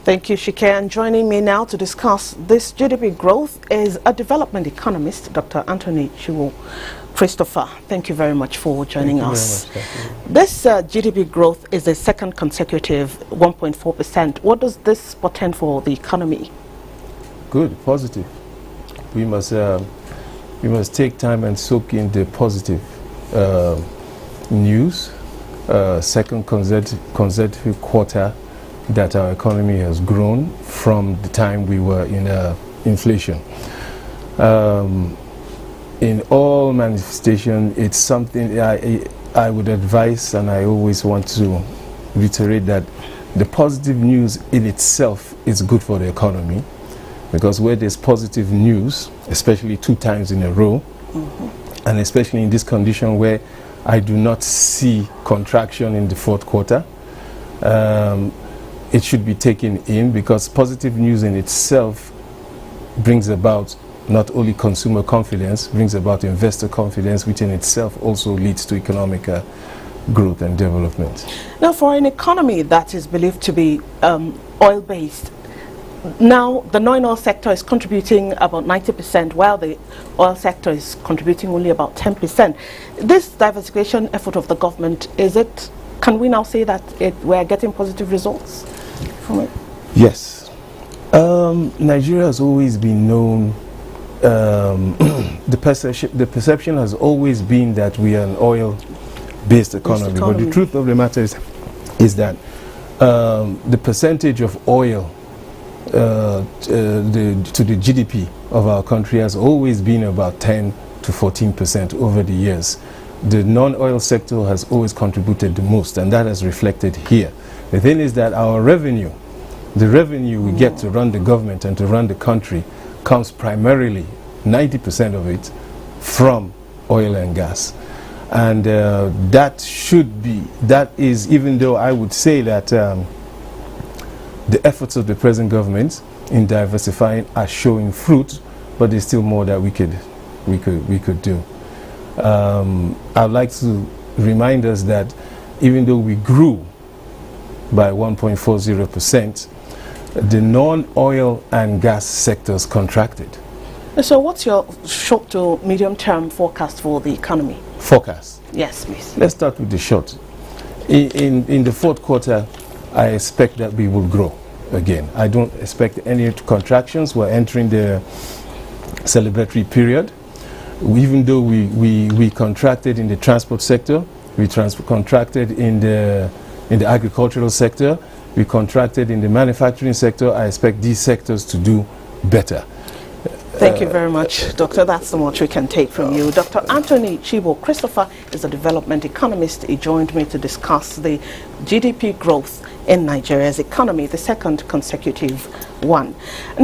Thank you, Shike. And joining me now to discuss this GDP growth is a development economist, Dr. Anthony Chiwo Christopher. Thank you very much for joining us. This GDP growth is the second consecutive 1.4%. What does this portend for the economy? Good, positive. We must take time and soak in the positive news. Second consecutive quarter that our economy has grown from the time we were in inflation. In all manifestation, it's something I would advise, and I always want to reiterate that the positive news in itself is good for the economy, because where there's positive news, especially 2 times in a row, and especially in this condition where I do not see contraction in the 4th quarter, it should be taken in, because positive news in itself brings about not only consumer confidence, brings about investor confidence, which in itself also leads to economic growth and development. Now, for an economy that is believed to be oil-based, now the non-oil sector is contributing about 90%, while the oil sector is contributing only about 10%. This diversification effort of the government, can we now say that we are getting positive results from it? Yes. Nigeria has always been known, the perception has always been that we are an oil-based economy. But the truth of the matter is that the percentage of oil to the GDP of our country has always been about 10 to 14% over the years. The non-oil sector has always contributed the most, and that has reflected here. The thing is that our revenue, the revenue we get to run the government and to run the country, comes primarily, 90% of it, from oil and gas. And that is, even though I would say that the efforts of the present government in diversifying are showing fruit, but there's still more that we could do. I'd like to remind us that even though we grew by 1.40%, the non-oil and gas sectors contracted. So what's your short to medium term forecast for the economy? Forecast? Yes, please. Let's start with the short. In the 4th quarter, I expect that we will grow again. I don't expect any contractions. We're entering the celebratory period. Even though we contracted in the transport sector, we contracted in the agricultural sector, we contracted in the manufacturing sector, I expect these sectors to do better. Thank you very much, Doctor. That's the much we can take from you. Dr. Anthony Chiwo Christopher is a development economist. He joined me to discuss the GDP growth in Nigeria's economy, the second consecutive one.